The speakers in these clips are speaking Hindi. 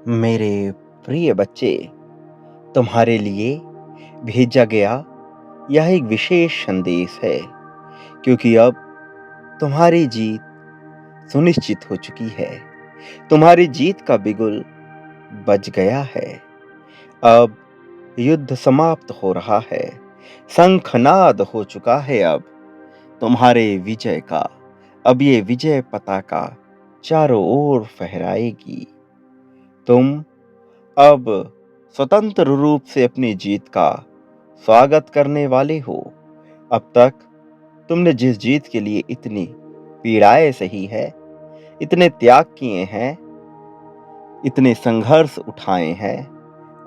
मेरे प्रिय बच्चे, तुम्हारे लिए भेजा गया यह एक विशेष संदेश है, क्योंकि अब तुम्हारी जीत सुनिश्चित हो चुकी है। तुम्हारी जीत का बिगुल बज गया है। अब युद्ध समाप्त हो रहा है। शंखनाद हो चुका है। अब तुम्हारे विजय का अब ये विजय पताका चारों ओर फहराएगी। तुम अब स्वतंत्र रूप से अपनी जीत का स्वागत करने वाले हो। अब तक तुमने जिस जीत के लिए इतनी पीड़ाएं सही है, इतने त्याग किए हैं, इतने संघर्ष उठाए हैं,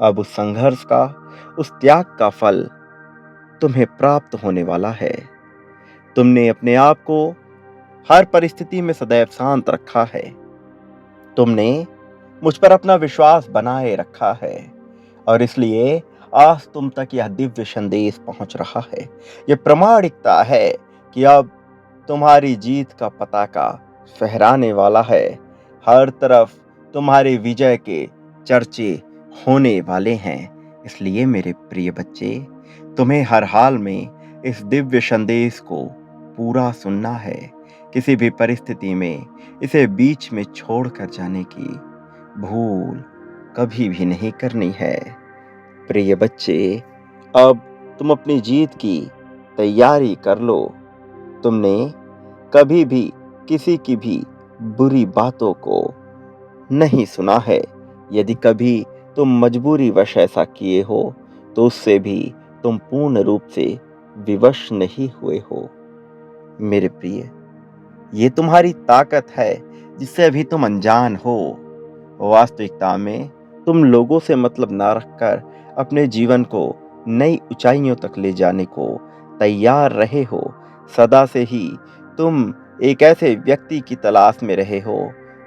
अब उस संघर्ष का, उस त्याग का फल तुम्हें प्राप्त होने वाला है। तुमने अपने आप को हर परिस्थिति में सदैव शांत रखा है। तुमने मुझ पर अपना विश्वास बनाए रखा है और इसलिए आज तुम तक यह दिव्य संदेश पहुंच रहा है। यह प्रामाणिकता है कि अब तुम्हारी जीत का पताका फहराने वाला है। हर तरफ तुम्हारे विजय के चर्चे होने वाले हैं। इसलिए मेरे प्रिय बच्चे, तुम्हें हर हाल में इस दिव्य संदेश को पूरा सुनना है। किसी भी परिस्थिति में इसे बीच में छोड़कर जाने की भूल कभी भी नहीं करनी है। प्रिय बच्चे, अब तुम अपनी जीत की तैयारी कर लो। तुमने कभी भी किसी की भी बुरी बातों को नहीं सुना है। यदि कभी तुम मजबूरीवश ऐसा किए हो, तो उससे भी तुम पूर्ण रूप से विवश नहीं हुए हो। मेरे प्रिय, ये तुम्हारी ताकत है जिससे अभी तुम अनजान हो। वास्तविकता में तुम लोगों से मतलब ना रखकर अपने जीवन को नई ऊंचाइयों तक ले जाने को तैयार रहे हो। सदा से ही तुम एक ऐसे व्यक्ति की तलाश में रहे हो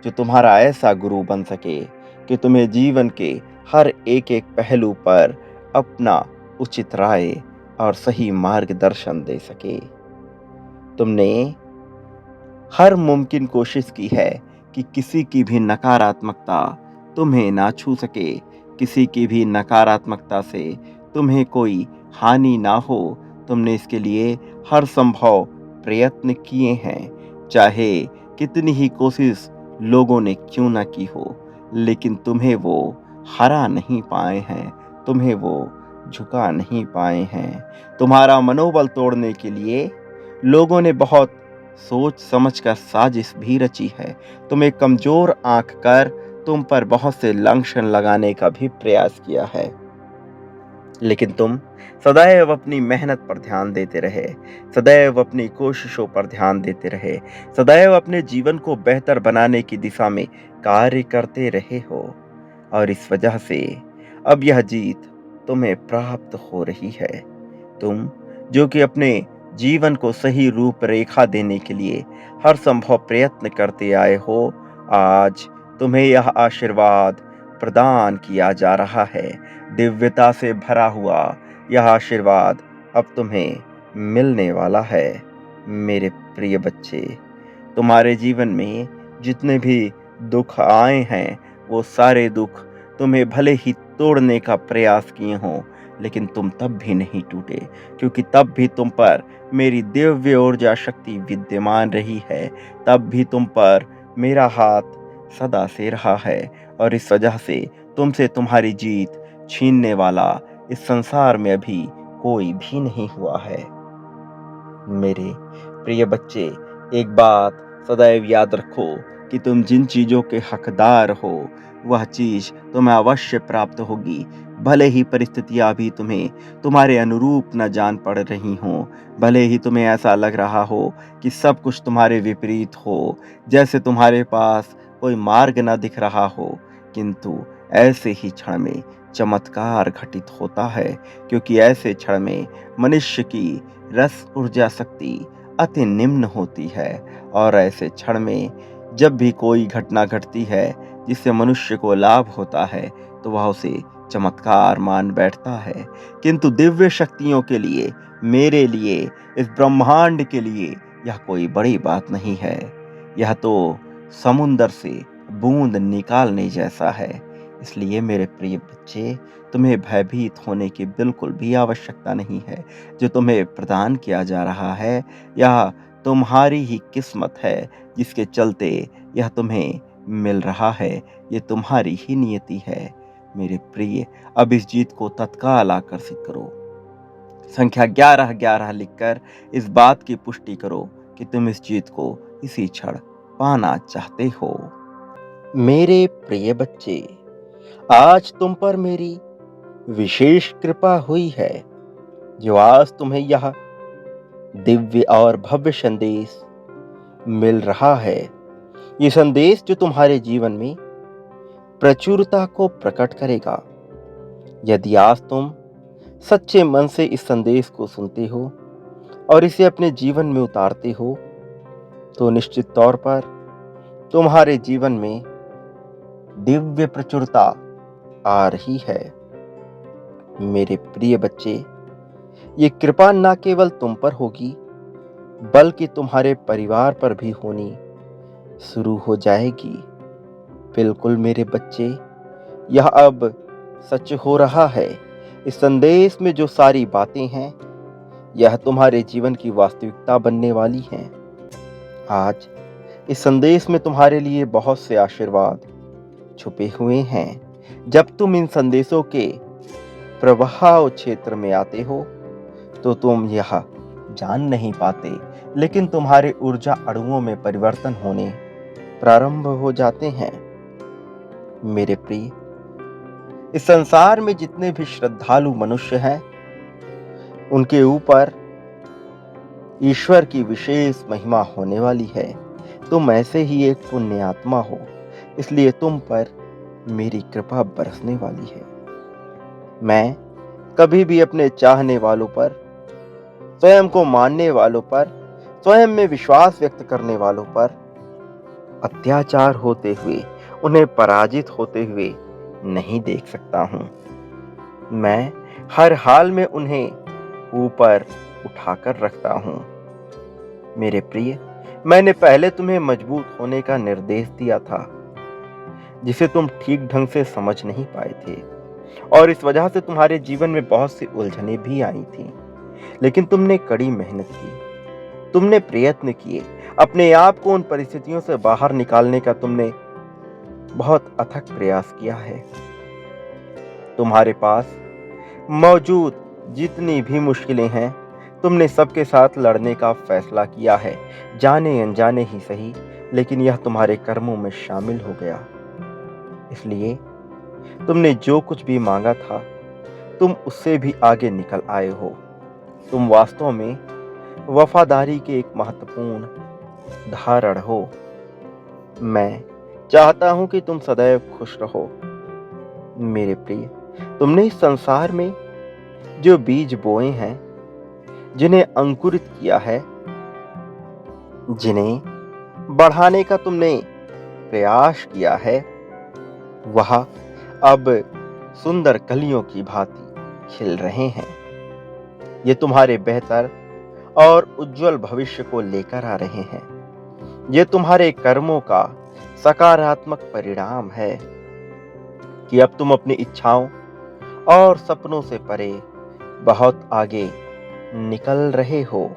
जो तुम्हारा ऐसा गुरु बन सके कि तुम्हें जीवन के हर एक एक पहलू पर अपना उचित राय और सही मार्गदर्शन दे सके। तुमने हर मुमकिन कोशिश की है कि किसी की भी नकारात्मकता तुम्हें ना छू सके, किसी की भी नकारात्मकता से तुम्हें कोई हानि ना हो। तुमने इसके लिए हर संभव प्रयत्न किए हैं, चाहे कितनी ही कोशिश लोगों ने क्यों ना की हो, लेकिन तुम्हें वो हरा नहीं पाए हैं, तुम्हें वो झुका नहीं पाए हैं। तुम्हारा मनोबल तोड़ने के लिए लोगों ने बहुत सोच समझकर साजिश भी रची है। तुम्हें कमजोर आंक कर तुम पर बहुत से लांछन लगाने का भी प्रयास किया है, लेकिन तुम सदैव अपनी मेहनत पर ध्यान देते रहे, सदैव अपनी कोशिशों पर ध्यान देते रहे, सदैव अपने जीवन को बेहतर बनाने की दिशा में कार्य करते रहे हो। और इस वजह से अब यह जीत तुम्हें प्राप्त हो रही है। तुम जो कि अपने जीवन को सही रूपरेखा देने के लिए हर संभव प्रयत्न करते आए हो, आज तुम्हें यह आशीर्वाद प्रदान किया जा रहा है। दिव्यता से भरा हुआ यह आशीर्वाद अब तुम्हें मिलने वाला है। मेरे प्रिय बच्चे, तुम्हारे जीवन में जितने भी दुख आए हैं, वो सारे दुख तुम्हें भले ही तोड़ने का प्रयास किए हों, लेकिन तुम तब भी नहीं टूटे, क्योंकि तब भी तुम पर मेरी दिव्य ऊर्जा शक्ति विद्यमान रही है। तब भी तुम पर मेरा हाथ सदा से रहा है और इस वजह से तुमसे तुम्हारी जीत छीनने वाला इस संसार में अभी कोई भी नहीं हुआ है। मेरे प्रिय बच्चे, एक बात सदैव याद रखो कि तुम जिन चीजों के हकदार हो, वह चीज तुम्हें अवश्य प्राप्त होगी। भले ही परिस्थितियां भी तुम्हें तुम्हारे अनुरूप न जान पड़ रही हों, भले ही तुम्हें ऐसा लग रहा हो कि सब कुछ तुम्हारे विपरीत हो, जैसे तुम्हारे पास कोई मार्ग न दिख रहा हो, किंतु ऐसे ही क्षण में चमत्कार घटित होता है, क्योंकि ऐसे क्षण में मनुष्य की रस ऊर्जा शक्ति अति निम्न होती है। और ऐसे क्षण में जब भी कोई घटना घटती है जिससे मनुष्य को लाभ होता है, तो वह उसे चमत्कार मान बैठता है। किंतु दिव्य शक्तियों के लिए, मेरे लिए, इस ब्रह्मांड के लिए यह कोई बड़ी बात नहीं है। यह तो समुंदर से बूंद निकालने जैसा है। इसलिए मेरे प्रिय बच्चे, तुम्हें भयभीत होने की बिल्कुल भी आवश्यकता नहीं है। जो तुम्हें प्रदान किया जा रहा है, यह तुम्हारी ही किस्मत है, जिसके चलते यह तुम्हें मिल रहा है। ये तुम्हारी ही नियति है। मेरे प्रिय, अब इस जीत को तत्काल आकर्षित करो। संख्या 1111 लिखकर इस बात की पुष्टि करो कि तुम इस जीत को इसी क्षण पाना चाहते हो। मेरे प्रिय बच्चे, आज तुम पर मेरी विशेष कृपा हुई है, जो आज तुम्हें यह दिव्य और भव्य संदेश मिल रहा है। ये संदेश जो तुम्हारे जीवन में प्रचुरता को प्रकट करेगा। यदि आज तुम सच्चे मन से इस संदेश को सुनते हो और इसे अपने जीवन में उतारते हो, तो निश्चित तौर पर तुम्हारे जीवन में दिव्य प्रचुरता आ रही है। मेरे प्रिय बच्चे, ये कृपा न केवल तुम पर होगी, बल्कि तुम्हारे परिवार पर भी होनी शुरू हो जाएगी। बिल्कुल मेरे बच्चे, यह अब सच हो रहा है। इस संदेश में जो सारी बातें हैं, यह तुम्हारे जीवन की वास्तविकता बनने वाली हैं। आज इस संदेश में तुम्हारे लिए बहुत से आशीर्वाद छुपे हुए हैं। जब तुम इन संदेशों के प्रभाव क्षेत्र में आते हो, तो तुम यह जान नहीं पाते, लेकिन तुम्हारे ऊर्जा अणुओं में परिवर्तन होने प्रारंभ हो जाते हैं। मेरे प्रिय, इस संसार में जितने भी श्रद्धालु मनुष्य हैं, उनके ऊपर ईश्वर की विशेष महिमा होने वाली है। तुम ऐसे ही एक पुण्य आत्मा हो, इसलिए तुम पर मेरी कृपा बरसने वाली है। मैं कभी भी अपने चाहने वालों पर, स्वयं को मानने वालों पर, स्वयं में विश्वास व्यक्त करने वालों पर अत्याचार होते हुए, उन्हें पराजित होते हुए नहीं देख सकता हूं। मैं हर हाल में उन्हें ऊपर उठाकर रखता हूं। मेरे प्रिय, मैंने पहले तुम्हें मजबूत होने का निर्देश दिया था, जिसे तुम ठीक ढंग से समझ नहीं पाए थे, और इस वजह से तुम्हारे जीवन में बहुत सी उलझनें भी आई थी। लेकिन तुमने कड़ी मेहनत की, तुमने प्रयत्न किए, अपने आप को उन परिस्थितियों से बाहर निकालने का तुमने बहुत अथक प्रयास किया है। तुम्हारे पास मौजूद जितनी भी मुश्किलें हैं, तुमने सबके साथ लड़ने का फैसला किया है, जाने अनजाने ही सही, लेकिन यह तुम्हारे कर्मों में शामिल हो गया। इसलिए तुमने जो कुछ भी मांगा था, तुम उससे भी आगे निकल आए हो। तुम वास्तव में वफादारी के एक महत्वपूर्ण धारण हो। मैं चाहता हूं कि तुम सदैव खुश रहो। मेरे प्रिय, तुमने इस संसार में जो बीज बोए हैं, जिन्हें अंकुरित किया है, जिन्हें बढ़ाने का तुमने प्रयास किया है, वह अब सुंदर कलियों की भांति खिल रहे हैं। ये तुम्हारे बेहतर और उज्जवल भविष्य को लेकर आ रहे हैं। ये तुम्हारे कर्मों का सकारात्मक परिणाम है कि अब तुम अपनी इच्छाओं और सपनों से परे बहुत आगे निकल रहे हो।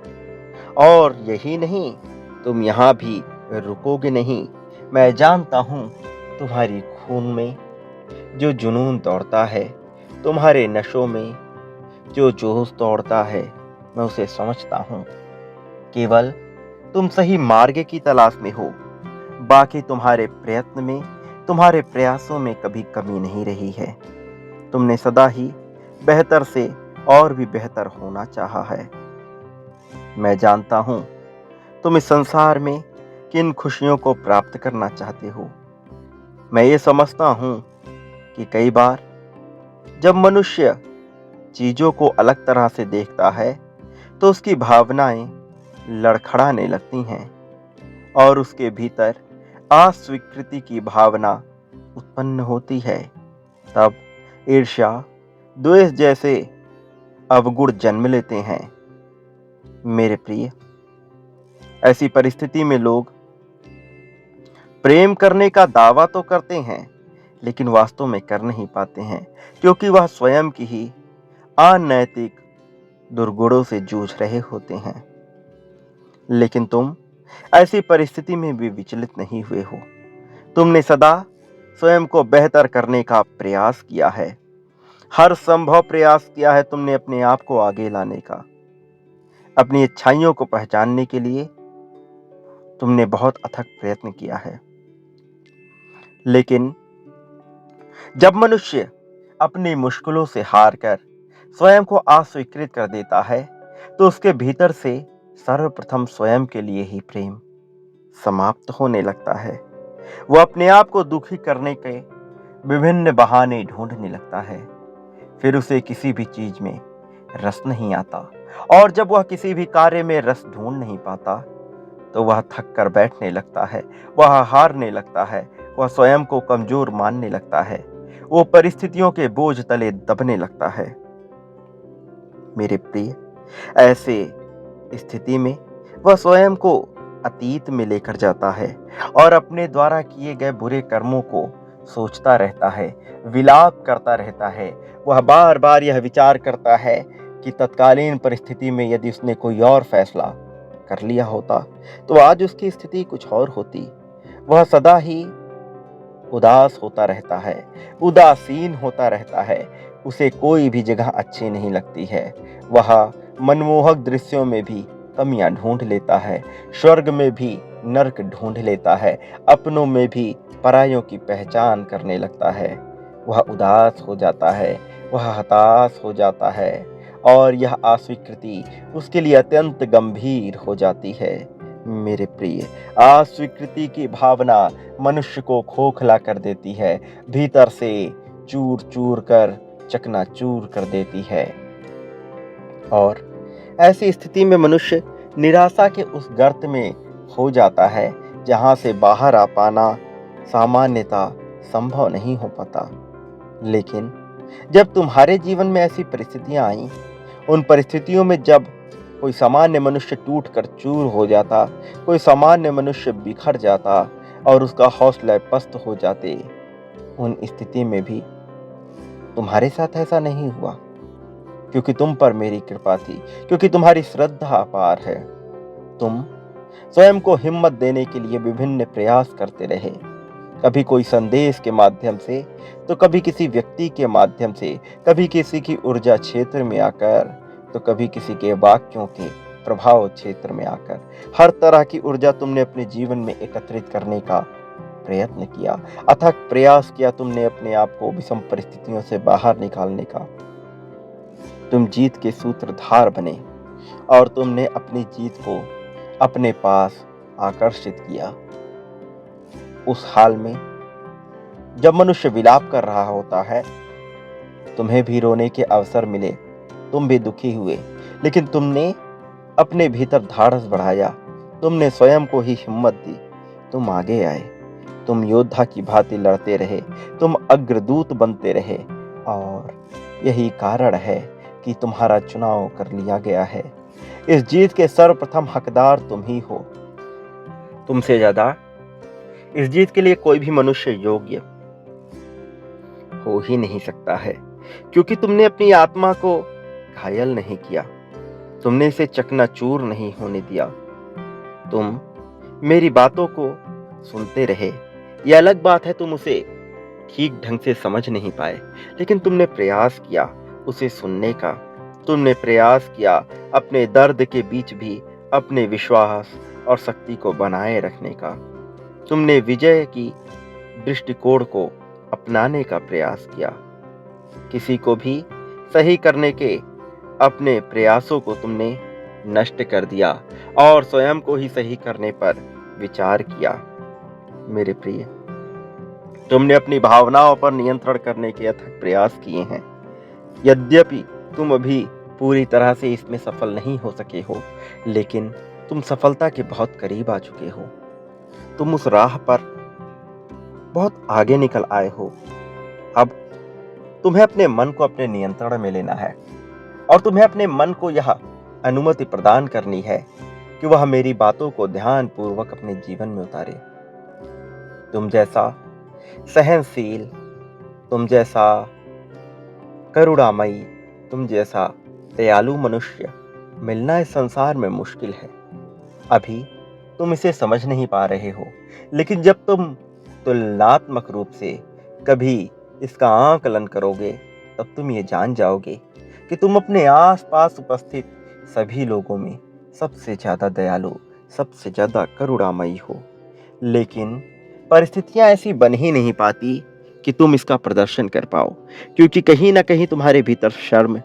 और यही नहीं, तुम यहाँ भी रुकोगे नहीं। मैं जानता हूं तुम्हारी खून में जो जुनून दौड़ता है, तुम्हारे नशों में जो जोश दौड़ता है, मैं उसे समझता हूं। केवल तुम सही मार्ग की तलाश में हो। बाकी तुम्हारे प्रयत्न में, तुम्हारे प्रयासों में कभी कमी नहीं रही है। तुमने सदा ही बेहतर से और भी बेहतर होना चाहा है। मैं जानता हूं तुम इस संसार में किन खुशियों को प्राप्त करना चाहते हो। मैं ये समझता हूं कि कई बार जब मनुष्य चीजों को अलग तरह से देखता है, तो उसकी भावनाएं लड़खड़ाने लगती हैं और उसके भीतर अस्वीकृति की भावना उत्पन्न होती है। तब ईर्ष्या, द्वेष जैसे अवगुण जन्म लेते हैं। मेरे प्रिय, ऐसी परिस्थिति में लोग प्रेम करने का दावा तो करते हैं, लेकिन वास्तव में कर नहीं पाते हैं, क्योंकि वह स्वयं की ही अनैतिक दुर्गुणों से जूझ रहे होते हैं। लेकिन तुम ऐसी परिस्थिति में भी विचलित नहीं हुए हो। तुमने सदा स्वयं को बेहतर करने का प्रयास किया है। हर संभव प्रयास किया है तुमने अपने आप को आगे लाने का। अपनी अच्छाइयों को पहचानने के लिए तुमने बहुत अथक प्रयत्न किया है। लेकिन जब मनुष्य अपनी मुश्किलों से हार कर स्वयं को अस्वीकृत कर देता है, तो उसके भीतर से सर्वप्रथम स्वयं के लिए ही प्रेम समाप्त होने लगता है। वो अपने आप को दुखी करने के विभिन्न बहाने ढूंढने लगता है। फिर उसे किसी भी चीज में रस नहीं आता, और जब वह किसी भी कार्य में रस ढूंढ नहीं पाता, तो वह थक कर बैठने लगता है, वह हारने लगता है, वह स्वयं को कमजोर मानने लगता है, वो परिस्थितियों के बोझ तले दबने लगता है। मेरे प्रिय, ऐसे स्थिति में वह स्वयं को अतीत में लेकर जाता है और अपने द्वारा किए गए बुरे कर्मों को सोचता रहता है, विलाप करता रहता है। वह बार बार यह विचार करता है कि तत्कालीन परिस्थिति में यदि उसने कोई और फैसला कर लिया होता, तो आज उसकी स्थिति कुछ और होती। वह सदा ही उदास होता रहता है, उदासीन होता रहता है। उसे कोई भी जगह अच्छी नहीं लगती है। वह मनमोहक दृश्यों में भी कमियां ढूंढ लेता है, स्वर्ग में भी नरक ढूंढ लेता है, अपनों में भी परायों की पहचान करने लगता है। वह उदास हो जाता है, वह हताश हो जाता है, और यह अस्वीकृति उसके लिए अत्यंत गंभीर हो जाती है। मेरे प्रिय, अस्वीकृति की भावना मनुष्य को खोखला कर देती है, भीतर से चूर चूर कर चकनाचूर कर देती है। और ऐसी स्थिति में मनुष्य निराशा के उस गर्त में हो जाता है जहां से बाहर आ पाना सामान्यता संभव नहीं हो पाता। लेकिन जब तुम्हारे जीवन में ऐसी परिस्थितियां आई, उन परिस्थितियों में जब कोई सामान्य मनुष्य टूट कर चूर हो जाता, कोई सामान्य मनुष्य बिखर जाता और उसका हौसला पस्त हो जाते, उन स्थिति में भी तुम्हारे साथ ऐसा नहीं हुआ, क्योंकि तुम पर मेरी कृपा थी, क्योंकि तुम्हारी श्रद्धा अपार है। तुम स्वयं को हिम्मत देने के लिए विभिन्न प्रयास करते रहे, कभी कोई संदेश के माध्यम से, तो कभी किसी व्यक्ति के माध्यम से, कभी किसी की ऊर्जा क्षेत्र में आकर, तो कभी किसी के वाक्यों के प्रभाव क्षेत्र में आकर। हर तरह की ऊर्जा तुमने अपने जीवन में एकत्रित करने का प्रयत्न किया, अथक प्रयास किया तुमने अपने आप को विषम परिस्थितियों से बाहर निकालने का। तुम जीत के सूत्रधार बने और तुमने अपनी जीत को अपने पास आकर्षित किया। उस हाल में जब मनुष्य विलाप कर रहा होता है, तुम्हें भी रोने के अवसर मिले, तुम भी दुखी हुए, लेकिन तुमने अपने भीतर धाड़स बढ़ाया, तुमने स्वयं को ही हिम्मत दी, तुम आगे आए, तुम योद्धा की भांति लड़ते रहे, तुम अग्रदूत बनते रहे, और यही कारण है कि तुम्हारा चुनाव कर लिया गया है। इस जीत के सर्वप्रथम हकदार तुम ही हो। तुमसे ज्यादा इस जीत के लिए कोई भी मनुष्य योग्य हो ही नहीं सकता है, क्योंकि तुमने अपनी आत्मा को घायल नहीं किया, तुमने इसे चकनाचूर नहीं होने दिया। तुम मेरी बातों को सुनते रहे। यह अलग बात है तुम उसे ठीक ढंग से समझ नहीं पाए, लेकिन तुमने प्रयास किया उसे सुनने का। तुमने प्रयास किया अपने दर्द के बीच भी अपने विश्वास और शक्ति को बनाए रखने का। तुमने विजय की दृष्टिकोण को अपनाने का प्रयास किया। किसी को भी सही करने के अपने प्रयासों को तुमने नष्ट कर दिया और स्वयं को ही सही करने पर विचार किया। मेरे प्रिय, तुमने अपनी भावनाओं पर नियंत्रण करने के अथक प्रयास किए हैं। यद्यपि तुम अभी पूरी तरह से इसमें सफल नहीं हो सके हो, लेकिन तुम सफलता के बहुत करीब आ चुके हो। तुम उस राह पर बहुत आगे निकल आए हो। अब तुम्हें अपने मन को अपने नियंत्रण में लेना है, और तुम्हें अपने मन को यह अनुमति प्रदान करनी है कि वह मेरी बातों को ध्यानपूर्वक अपने जीवन में उतारे। तुम जैसा सहनशील, तुम जैसा करुणामयी, तुम जैसा दयालु मनुष्य मिलना इस संसार में मुश्किल है। अभी तुम इसे समझ नहीं पा रहे हो, लेकिन जब तुम तुलनात्मक रूप से कभी इसका आकलन करोगे, तब तुम ये जान जाओगे कि तुम अपने आस-पास उपस्थित सभी लोगों में सबसे ज़्यादा दयालु, सबसे ज़्यादा करुणामयी हो। लेकिन परिस्थितियाँ ऐसी बन ही नहीं पाती कि तुम इसका प्रदर्शन कर पाओ, क्योंकि कहीं न कहीं तुम्हारे भीतर शर्म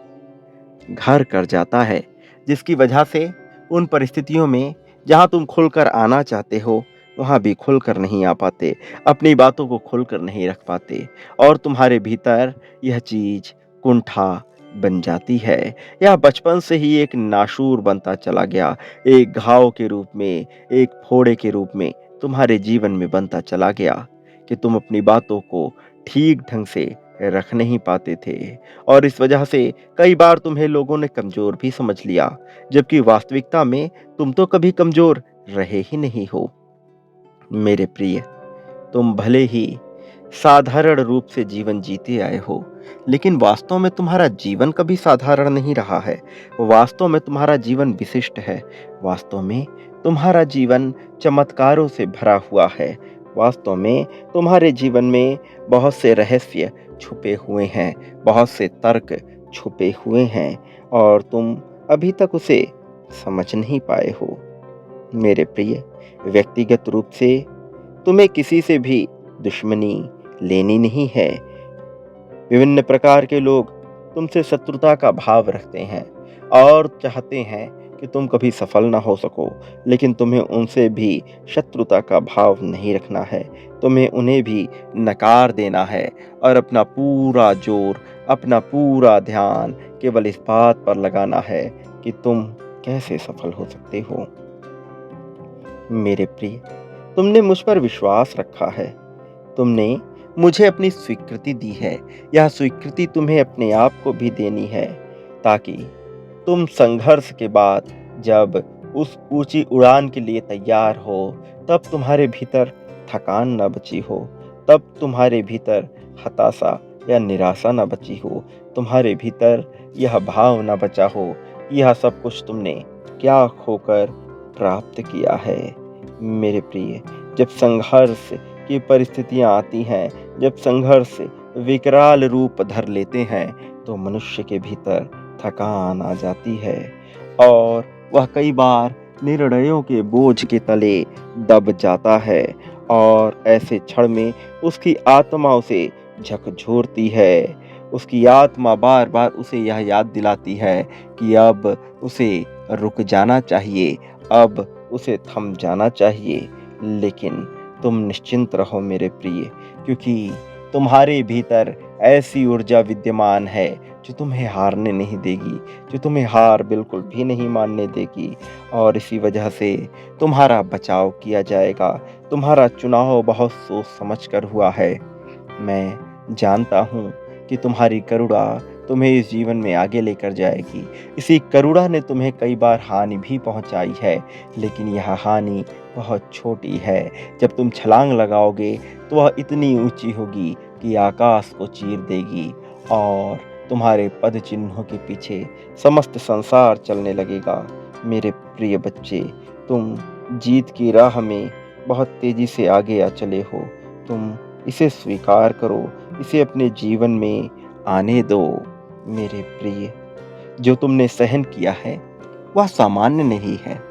घर कर जाता है, जिसकी वजह से उन परिस्थितियों में जहाँ तुम खुलकर आना चाहते हो, वहाँ भी खुलकर नहीं आ पाते, अपनी बातों को खुलकर नहीं रख पाते और तुम्हारे भीतर यह चीज़ कुंठा बन जाती है। यह बचपन से ही एक नासूर बनता चला गया, एक घाव के रूप में, एक फोड़े के रूप में तुम्हारे जीवन में बनता चला गया कि तुम अपनी बातों को ठीक ढंग से रख नहीं पाते थे और इस वजह से कई बार तुम्हें लोगों ने कमज़ोर भी समझ लिया, जबकि वास्तविकता में तुम तो कभी कमज़ोर रहे ही नहीं हो। मेरे प्रिय, तुम भले ही साधारण रूप से जीवन जीते आए हो, लेकिन वास्तव में तुम्हारा जीवन कभी साधारण नहीं रहा है। वास्तव में तुम्हारा जीवन विशिष्ट है। वास्तव में तुम्हारा जीवन चमत्कारों से भरा हुआ है। वास्तव में तुम्हारे जीवन में बहुत से रहस्य छुपे हुए हैं, बहुत से तर्क छुपे हुए हैं और तुम अभी तक उसे समझ नहीं पाए हो। मेरे प्रिय, व्यक्तिगत रूप से तुम्हें किसी से भी दुश्मनी लेनी नहीं है। विभिन्न प्रकार के लोग तुमसे शत्रुता का भाव रखते हैं और चाहते हैं कि तुम कभी सफल ना हो सको, लेकिन तुम्हें उनसे भी शत्रुता का भाव नहीं रखना है। तुम्हें उन्हें भी नकार देना है और अपना पूरा जोर, अपना पूरा ध्यान केवल इस बात पर लगाना है कि तुम कैसे सफल हो सकते हो। मेरे प्रिय, तुमने मुझ पर विश्वास रखा है, तुमने मुझे अपनी स्वीकृति दी है। यह स्वीकृति तुम्हें अपने आप को भी देनी है, ताकि तुम संघर्ष के बाद जब उस ऊंची उड़ान के लिए तैयार हो, तब तुम्हारे भीतर थकान न बची हो, तब तुम्हारे भीतर हताशा या निराशा न बची हो, तुम्हारे भीतर यह भाव न बचा हो कि यह सब कुछ तुमने क्या खोकर प्राप्त किया है। मेरे प्रिय, जब संघर्ष की परिस्थितियां आती हैं, जब संघर्ष विकराल रूप धर लेते हैं, तो मनुष्य के भीतर थकान आ जाती है और वह कई बार निर्णयों के बोझ के तले दब जाता है और ऐसे क्षण में उसकी आत्मा उसे झकझोरती है। उसकी आत्मा बार बार उसे यह याद दिलाती है कि अब उसे रुक जाना चाहिए, अब उसे थम जाना चाहिए। लेकिन तुम निश्चिंत रहो मेरे प्रिय, क्योंकि तुम्हारे भीतर ऐसी ऊर्जा विद्यमान है जो तुम्हें हारने नहीं देगी, जो तुम्हें हार बिल्कुल भी नहीं मानने देगी और इसी वजह से तुम्हारा बचाव किया जाएगा। तुम्हारा चुनाव बहुत सोच समझ कर हुआ है। मैं जानता हूँ कि तुम्हारी करुणा तुम्हें इस जीवन में आगे लेकर जाएगी। इसी करुणा ने तुम्हें कई बार हानि भी पहुँचाई है, लेकिन यह हानि बहुत छोटी है। जब तुम छलांग लगाओगे तो वह इतनी ऊंची होगी कि आकाश को चीर देगी और तुम्हारे पद चिन्हों के पीछे समस्त संसार चलने लगेगा। मेरे प्रिय बच्चे, तुम जीत की राह में बहुत तेजी से आगे आ चले हो। तुम इसे स्वीकार करो, इसे अपने जीवन में आने दो। मेरे प्रिय, जो तुमने सहन किया है वह सामान्य नहीं है,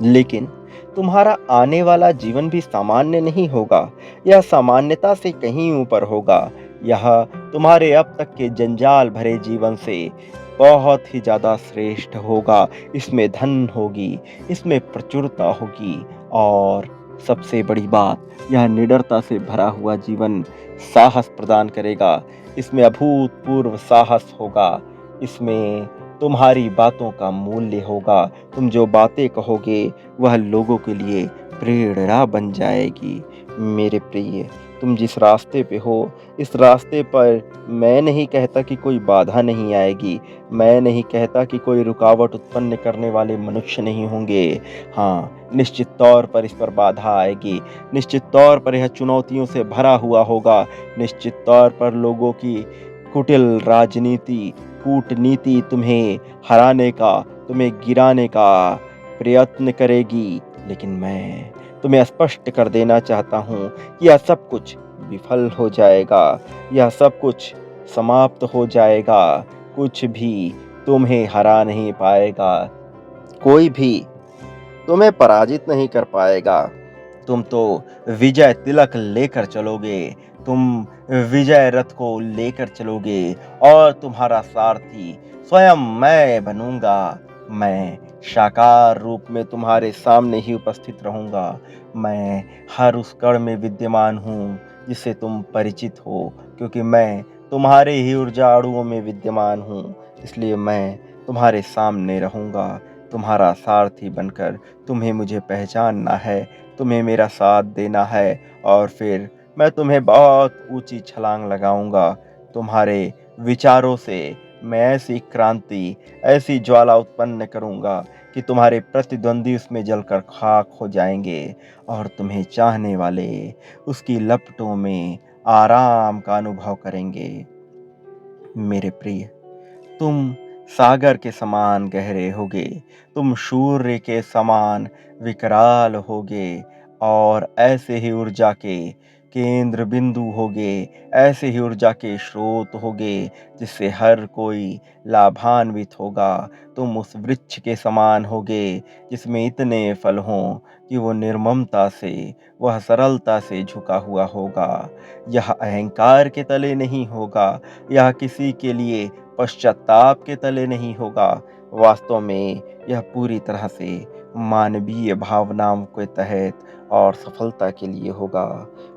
लेकिन तुम्हारा आने वाला जीवन भी सामान्य नहीं होगा। यह सामान्यता से कहीं ऊपर होगा। यह तुम्हारे अब तक के जंजाल भरे जीवन से बहुत ही ज़्यादा श्रेष्ठ होगा। इसमें धन होगी, इसमें प्रचुरता होगी और सबसे बड़ी बात, यह निडरता से भरा हुआ जीवन साहस प्रदान करेगा। इसमें अभूतपूर्व साहस होगा। इसमें तुम्हारी बातों का मूल्य होगा। तुम जो बातें कहोगे वह लोगों के लिए प्रेरणा बन जाएगी। मेरे प्रिय, तुम जिस रास्ते पे हो, इस रास्ते पर मैं नहीं कहता कि कोई बाधा नहीं आएगी। मैं नहीं कहता कि कोई रुकावट उत्पन्न करने वाले मनुष्य नहीं होंगे। हाँ, निश्चित तौर पर इस पर बाधा आएगी। निश्चित तौर पर यह चुनौतियों से भरा हुआ होगा। निश्चित तौर पर लोगों की कुटिल राजनीति, कूटनीति तुम्हें हराने का, तुम्हें गिराने का प्रयत्न करेगी। लेकिन मैं तुम्हें स्पष्ट कर देना चाहता हूँ कि यह सब कुछ विफल हो जाएगा। यह सब कुछ समाप्त हो जाएगा। कुछ भी तुम्हें हरा नहीं पाएगा। कोई भी तुम्हें पराजित नहीं कर पाएगा। तुम तो विजय तिलक लेकर चलोगे। तुम विजय रथ को लेकर चलोगे और तुम्हारा सारथी स्वयं मैं बनूंगा। मैं साकार रूप में तुम्हारे सामने ही उपस्थित रहूंगा। मैं हर उस कण में विद्यमान हूँ जिससे तुम परिचित हो, क्योंकि मैं तुम्हारे ही ऊर्जा अणुओं में विद्यमान हूँ। इसलिए मैं तुम्हारे सामने रहूंगा, तुम्हारा सारथी बनकर। तुम्हें मुझे पहचानना है, तुम्हें मेरा साथ देना है, और फिर मैं तुम्हें बहुत ऊंची छलांग लगाऊंगा। तुम्हारे विचारों से मैं ऐसी क्रांति, ऐसी ज्वाला उत्पन्न करूंगा कि तुम्हारे प्रतिद्वंदी उसमें जलकर खाक हो जाएंगे और तुम्हें चाहने वाले उसकी लपटों में आराम का अनुभव करेंगे। मेरे प्रिय, तुम सागर के समान गहरे होगे। तुम सूर्य के समान विकराल होगे और ऐसे ही ऊर्जा के केंद्र बिंदु होगे। ऐसे ही ऊर्जा के स्रोत होगे जिससे हर कोई लाभान्वित होगा। तुम उस वृक्ष के समान होगे जिसमें इतने फल हों कि वो निर्ममता से, वह सरलता से झुका हुआ होगा। यह अहंकार के तले नहीं होगा। यह किसी के लिए पश्चाताप के तले नहीं होगा। वास्तव में यह पूरी तरह से मानवीय भावनाओं के तहत और सफलता के लिए होगा।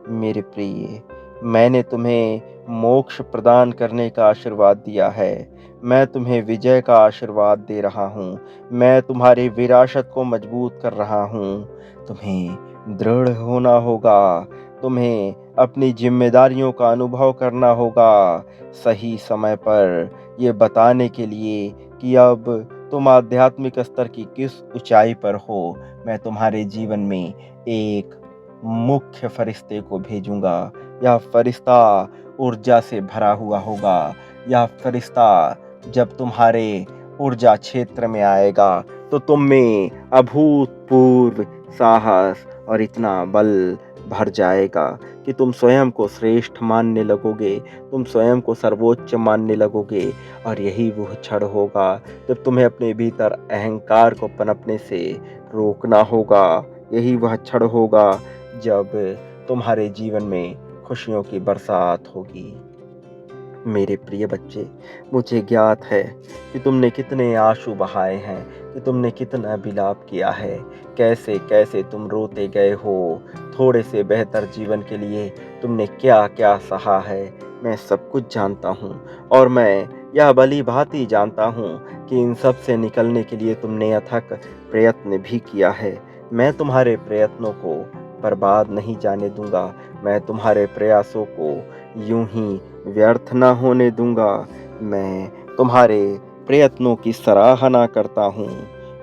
मेरे प्रिय, मैंने तुम्हें मोक्ष प्रदान करने का आशीर्वाद दिया है। मैं तुम्हें विजय का आशीर्वाद दे रहा हूँ। मैं तुम्हारी विरासत को मजबूत कर रहा हूँ। तुम्हें दृढ़ होना होगा। तुम्हें अपनी जिम्मेदारियों का अनुभव करना होगा, सही समय पर ये बताने के लिए कि अब तुम आध्यात्मिक स्तर की किस ऊंचाई पर हो। मैं तुम्हारे जीवन में एक मुख्य फरिश्ते को भेजूंगा। यह फरिश्ता ऊर्जा से भरा हुआ होगा। यह फरिश्ता जब तुम्हारे ऊर्जा क्षेत्र में आएगा तो तुम में अभूतपूर्व साहस और इतना बल भर जाएगा कि तुम स्वयं को श्रेष्ठ मानने लगोगे। तुम स्वयं को सर्वोच्च मानने लगोगे। और यही वह क्षण होगा जब तुम्हें अपने भीतर अहंकार को पनपने से रोकना होगा। यही वह क्षण होगा जब तुम्हारे जीवन में खुशियों की बरसात होगी। मेरे प्रिय बच्चे, मुझे ज्ञात है कि तुमने कितने आंसू बहाए हैं, कि तुमने कितना विलाप किया है, कैसे कैसे तुम रोते गए हो। थोड़े से बेहतर जीवन के लिए तुमने क्या क्या सहा है, मैं सब कुछ जानता हूँ। और मैं यह भली भांति जानता हूँ कि इन सब से निकलने के लिए तुमने अथक प्रयत्न भी किया है। मैं तुम्हारे प्रयत्नों को बर्बाद नहीं जाने दूंगा। मैं तुम्हारे प्रयासों को यूं ही व्यर्थ ना होने दूंगा। मैं तुम्हारे प्रयत्नों की सराहना करता हूँ।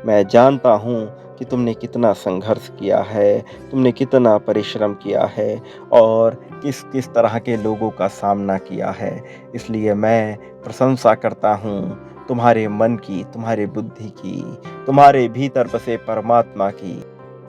मैं जानता हूँ कि तुमने कितना संघर्ष किया है, तुमने कितना परिश्रम किया है और किस किस तरह के लोगों का सामना किया है। इसलिए मैं प्रशंसा करता हूँ तुम्हारे मन की, तुम्हारे बुद्धि की, तुम्हारे भीतर बसे परमात्मा की।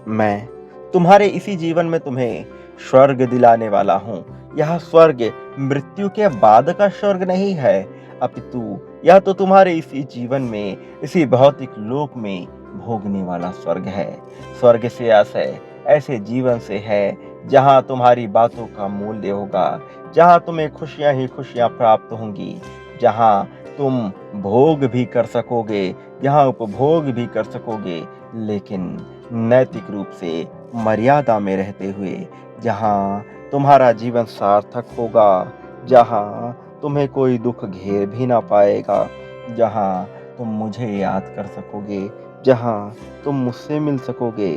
मैं तुम्हारे इसी जीवन में तुम्हें स्वर्ग दिलाने वाला हूँ। यह स्वर्ग मृत्यु के बाद का स्वर्ग नहीं है, अपितु यह तो तुम्हारे इसी जीवन में, इसी भौतिक लोक में भोगने वाला स्वर्ग है। स्वर्ग से आशय ऐसे जीवन से है जहाँ तुम्हारी बातों का मूल्य होगा, जहाँ तुम्हें खुशियाँ ही खुशियाँ प्राप्त होंगी, जहाँ तुम भोग भी कर सकोगे, जहाँ उपभोग भी कर सकोगे, लेकिन नैतिक रूप से मर्यादा में रहते हुए, जहाँ तुम्हारा जीवन सार्थक होगा, जहाँ तुम्हें कोई दुख घेर भी ना पाएगा, जहाँ तुम मुझे याद कर सकोगे, जहाँ तुम मुझसे मिल सकोगे।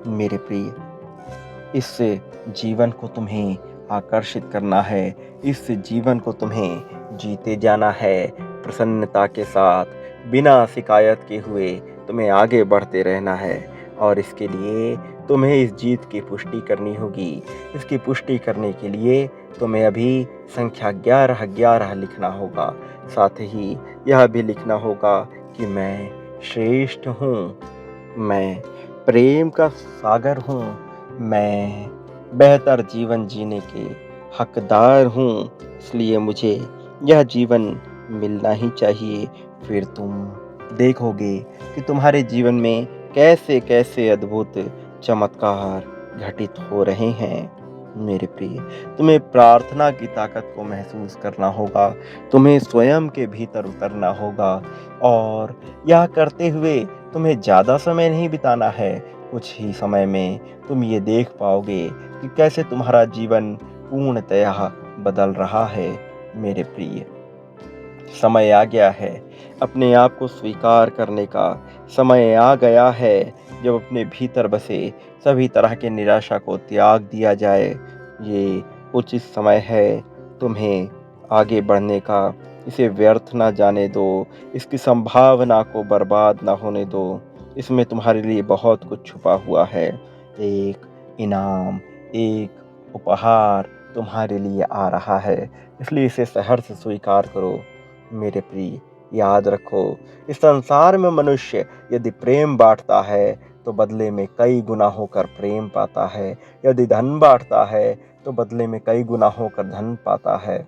मेरे प्रिय, इससे जीवन को तुम्हें आकर्षित करना है, इस जीवन को तुम्हें जीते जाना है प्रसन्नता के साथ, बिना शिकायत के हुए तुम्हें आगे बढ़ते रहना है। और इसके लिए तुम्हें इस जीत की पुष्टि करनी होगी। इसकी पुष्टि करने के लिए तुम्हें अभी संख्या 11-11 लिखना होगा। साथ ही यह भी लिखना होगा कि मैं श्रेष्ठ हूँ, मैं प्रेम का सागर हूँ, मैं बेहतर जीवन जीने के हकदार हूँ, इसलिए मुझे यह जीवन मिलना ही चाहिए। फिर तुम देखोगे कि तुम्हारे जीवन में कैसे-कैसे अद्भुत चमत्कार घटित हो रहे हैं। मेरे प्रिय, तुम्हें प्रार्थना की ताकत को महसूस करना होगा, तुम्हें स्वयं के भीतर उतरना होगा और यह करते हुए तुम्हें ज़्यादा समय नहीं बिताना है। कुछ ही समय में तुम ये देख पाओगे कि कैसे तुम्हारा जीवन पूर्णतः बदल रहा है। मेरे प्रिय, समय आ गया है अपने आप को स्वीकार करने का। समय आ गया है जब अपने भीतर बसे सभी तरह के निराशा को त्याग दिया जाए। ये उचित समय है तुम्हें आगे बढ़ने का। इसे व्यर्थ ना जाने दो, इसकी संभावना को बर्बाद ना होने दो। इसमें तुम्हारे लिए बहुत कुछ छुपा हुआ है। एक इनाम, एक उपहार तुम्हारे लिए आ रहा है, इसलिए इसे सहर्ष स्वीकार करो। मेरे प्रिय, याद रखो, इस संसार में मनुष्य यदि प्रेम बांटता है तो बदले में कई गुना होकर प्रेम पाता है। यदि धन बांटता है तो बदले में कई गुना होकर धन पाता है।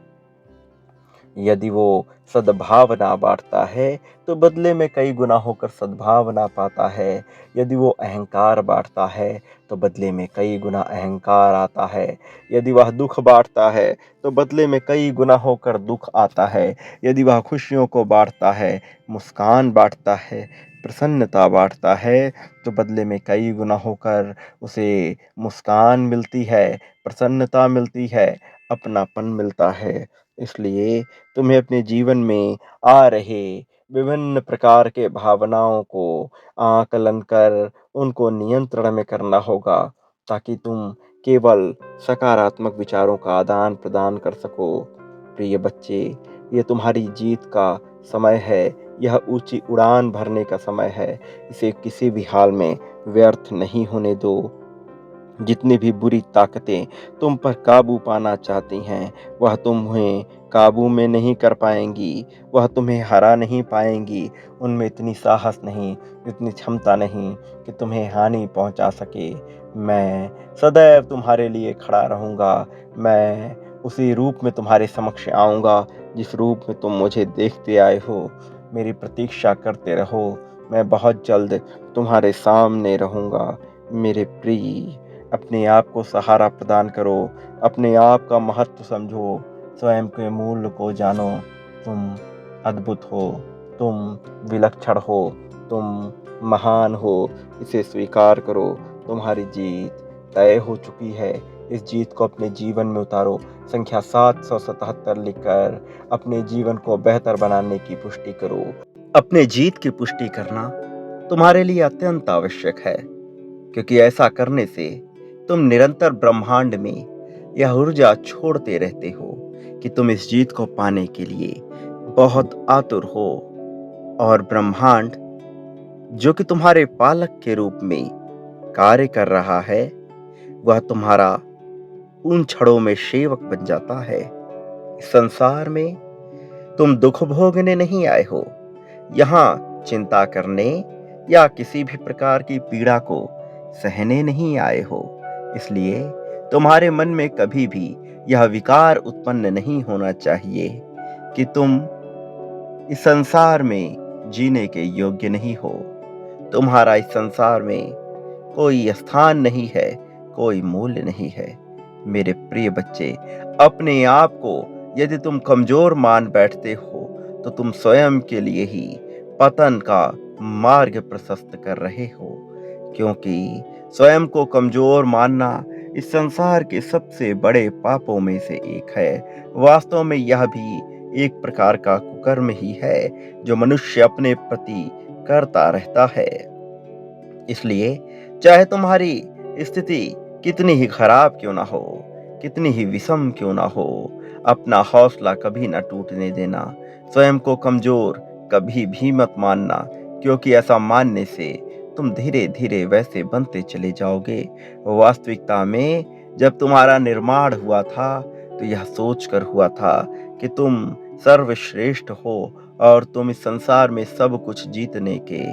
यदि वो सद्भावना बांटता है तो बदले में कई गुना होकर सद्भावना पाता है। यदि वो अहंकार बांटता है तो बदले में कई गुना अहंकार आता है। यदि वह दुख बांटता है तो बदले में कई गुना होकर दुख आता है। यदि वह खुशियों को बांटता है, मुस्कान बांटता है, प्रसन्नता बांटता है तो बदले में कई गुना होकर उसे मुस्कान मिलती है, प्रसन्नता मिलती है, अपनापन मिलता है। इसलिए तुम्हें अपने जीवन में आ रहे विभिन्न प्रकार के भावनाओं को आकलन कर उनको नियंत्रण में करना होगा, ताकि तुम केवल सकारात्मक विचारों का आदान प्रदान कर सको। प्रिय बच्चे, ये तुम्हारी जीत का समय है, यह ऊंची उड़ान भरने का समय है। इसे किसी भी हाल में व्यर्थ नहीं होने दो। जितनी भी बुरी ताकतें तुम पर काबू पाना चाहती हैं, वह तुम्हें काबू में नहीं कर पाएंगी, वह तुम्हें हरा नहीं पाएंगी। उनमें इतनी साहस नहीं, इतनी क्षमता नहीं कि तुम्हें हानि पहुंचा सके। मैं सदैव तुम्हारे लिए खड़ा रहूंगा। मैं उसी रूप में तुम्हारे समक्ष आऊंगा जिस रूप में तुम मुझे देखते आए हो। मेरी प्रतीक्षा करते रहो, मैं बहुत जल्द तुम्हारे सामने रहूंगा। मेरे प्रिय, अपने आप को सहारा प्रदान करो, अपने आप का महत्व समझो, स्वयं के मूल्य को जानो। तुम अद्भुत हो, तुम विलक्षण हो, तुम महान हो। इसे स्वीकार करो। तुम्हारी जीत तय हो चुकी है। इस जीत को अपने जीवन में उतारो। संख्या 777 लिखकर अपने जीवन को बेहतर बनाने की पुष्टि करो। अपने जीत की पुष्टि करना तुम्हारे लिए अत्यंत आवश्यक है, क्योंकि ऐसा करने से तुम निरंतर ब्रह्मांड में यह ऊर्जा छोड़ते रहते हो कि तुम इस जीत को पाने के लिए बहुत आतुर हो। और ब्रह्मांड, जो कि तुम्हारे पालक के रूप में कार्य कर रहा है, वह तुम्हारा उन क्षणों में सेवक बन जाता है। इस संसार में तुम दुख भोगने नहीं आए हो, यहाँ चिंता करने या किसी भी प्रकार की पीड़ा को सहने नहीं आए हो। इसलिए तुम्हारे मन में कभी भी यह विकार उत्पन्न नहीं होना चाहिए कि तुम इस संसार में जीने के योग्य नहीं हो। तुम्हारा इस संसार में कोई स्थान नहीं है, कोई मूल्य नहीं है। मेरे प्रिय बच्चे, अपने आप को यदि तुम कमजोर मान बैठते हो तो तुम स्वयं के लिए ही पतन का मार्ग प्रशस्त कर रहे हो, क्योंकि स्वयं को कमजोर मानना इस संसार के सबसे बड़े पापों में से एक है। वास्तव में यह भी एक प्रकार का कुकर्म ही है जो मनुष्य अपने प्रति करता रहता है। इसलिए चाहे तुम्हारी स्थिति कितनी ही खराब क्यों ना हो, कितनी ही विषम क्यों ना हो, अपना हौसला कभी ना टूटने देना। स्वयं को कमज़ोर कभी भी मत मानना, क्योंकि ऐसा मानने से तुम धीरे-धीरे वैसे बनते चले जाओगे। वास्तविकता में जब तुम्हारा निर्माण हुआ था, तो यह सोचकर हुआ था कि तुम सर्वश्रेष्ठ हो और तुम इस संसार में सब कुछ जीतने के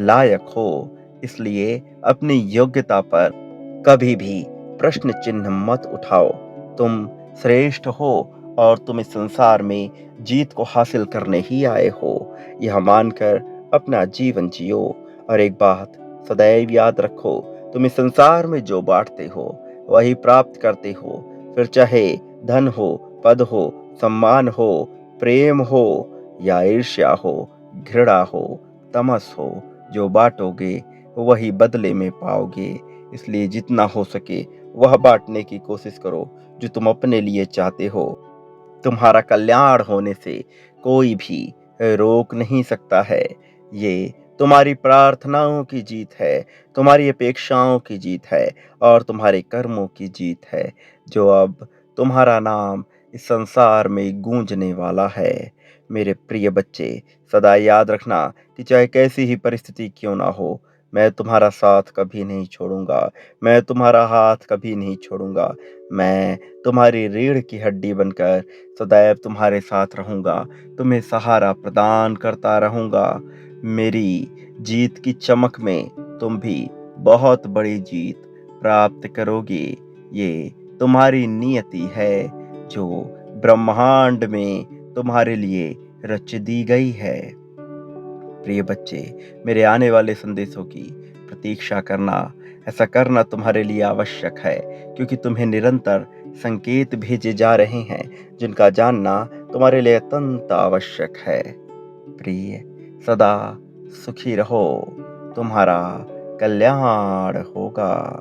लायक हो। इसलिए अपनी योग्यता पर कभी भी प्रश्न चिन्ह मत उठाओ। तुम श्रेष्ठ हो और तुम इस संसार में जीत को हासिल करने ही आए हो। यह मानकर अपना जीवन जियो और एक बात सदैव याद रखो, तुम इस संसार में जो बांटते हो वही प्राप्त करते हो। फिर चाहे धन हो, पद हो, सम्मान हो, प्रेम हो या ईर्ष्या हो, घृणा हो, तमस हो, जो बांटोगे वही बदले में पाओगे। इसलिए जितना हो सके वह बांटने की कोशिश करो जो तुम अपने लिए चाहते हो। तुम्हारा कल्याण होने से कोई भी रोक नहीं सकता है। ये तुम्हारी प्रार्थनाओं की जीत है, तुम्हारी अपेक्षाओं की जीत है और तुम्हारे कर्मों की जीत है, जो अब तुम्हारा नाम इस संसार में गूंजने वाला है। मेरे प्रिय बच्चे, सदा याद रखना कि चाहे कैसी ही परिस्थिति क्यों ना हो, मैं तुम्हारा साथ कभी नहीं छोड़ूंगा, मैं तुम्हारा हाथ कभी नहीं छोड़ूंगा। मैं तुम्हारी रीढ़ की हड्डी बनकर सदैव तुम्हारे साथ रहूँगा, तुम्हें सहारा प्रदान करता रहूँगा। मेरी जीत की चमक में तुम भी बहुत बड़ी जीत प्राप्त करोगे। ये तुम्हारी नियति है जो ब्रह्मांड में तुम्हारे लिए रच दी गई है। प्रिय बच्चे, मेरे आने वाले संदेशों की प्रतीक्षा करना। ऐसा करना तुम्हारे लिए आवश्यक है, क्योंकि तुम्हें निरंतर संकेत भेजे जा रहे हैं जिनका जानना तुम्हारे लिए अत्यंत आवश्यक है। प्रिय, सदा सुखी रहो, तुम्हारा कल्याण होगा।